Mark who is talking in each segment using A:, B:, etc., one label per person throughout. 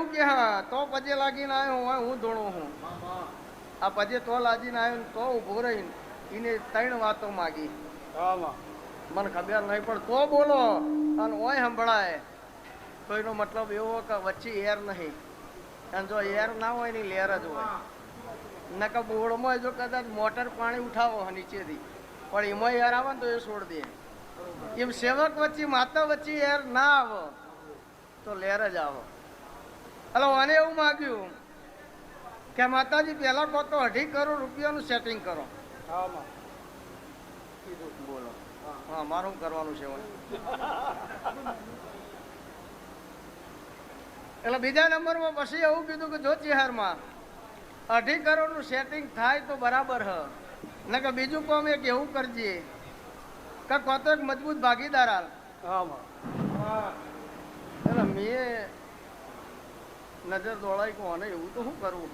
A: એવું કે હા તો પજે લાગીને આવ્યો હોય હું ધોળો હું આ પજે તો લાગીને આવ્યો ને તો ઊભો રહીને એને 3 વાતો માગી મને ખબર નહીં પણ તો બોલો અને ઓય સંભળાય તો એનો મતલબ એવો કે વચ્ચે એર નહીં અને જો એર ના હોય એની લેર જ હોય નકા બોળમાં જો કદાચ મોટર પાણી ઉઠાવો નીચેથી પણ એમાં એર આવે ને તો એ છોડ દે એમ સેવક વચ્ચે માતા વચ્ચે એર ના આવો તો લેર જ આવો. હલો મને એવું માગ્યું કે માતાજી પહેલા કહો તો 2.5 કરોડ રૂપિયાનું સેટિંગ કરો. બોલો હા મારું કરવાનું છે એટલે બીજા નંબરમાં પછી એવું કીધું કે જો ચેહરમાં 2.5 કરોડનું સેટિંગ થાય તો બરાબર હ ને કે બીજું કામ એક એવું કરજે કે કોતો એક મજબૂત ભાગીદાર હાલ. એટલે મેં નજર દોડાઈ કોને એવું તો શું કરવું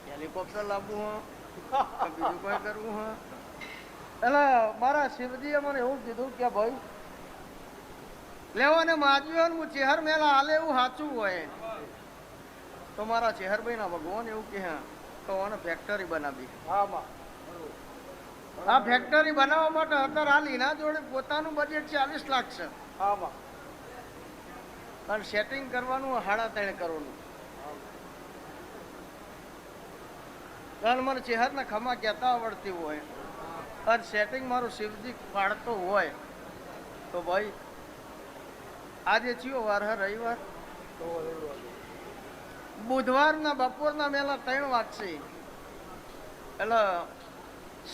A: હેલિકોપ્ટર લાવવું હ બીજું કોઈ કરવું હ એટલે મારા શિવજીએ મને એવું કીધું કે ભાઈ લેવાને માજ્યું હું ચેહર મેલા હાલે એવું સાચું હોય તો મારા ચેહરભાઈ ના ભગવાન એવું કે તો મને ફેક્ટરી બનાવી. આ ફેક્ટરી બનાવવા માટે અત્યારે હાલ એના જોડે પોતાનું બજેટ 40 લાખ છે અને સેટિંગ કરવાનું 3.5 કરોડનું. કારણ મને ચેહરના ખમા કહેતા આવડતી હોય અને સેટિંગ મારું શિવજી પાડતો હોય તો ભાઈ આજે ચિયો વાર હે રવિવાર બુધવારના બપોરના મેલા 3 વાગશે એટલે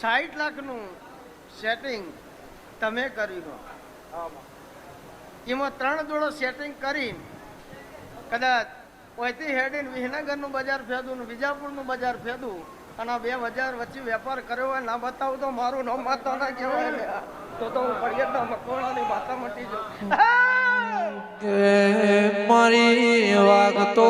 A: 60 લાખનું સેટિંગ તમે કર્યું એમાં 3 જોડો સેટિંગ કરી કદાચ ઓયથી હેડીને વિસનગરનું બજાર ફેદું ને વિજાપુરનું બજાર ફેદું અને આ 2 બજાર વચ્ચે વેપાર કર્યો હોય ના બતાવું તો મારું નામ માતા ના કહેવાય તો હું પડિયાદના મકવાણાની માતા મટી જાઉં.
B: મારી વાગતો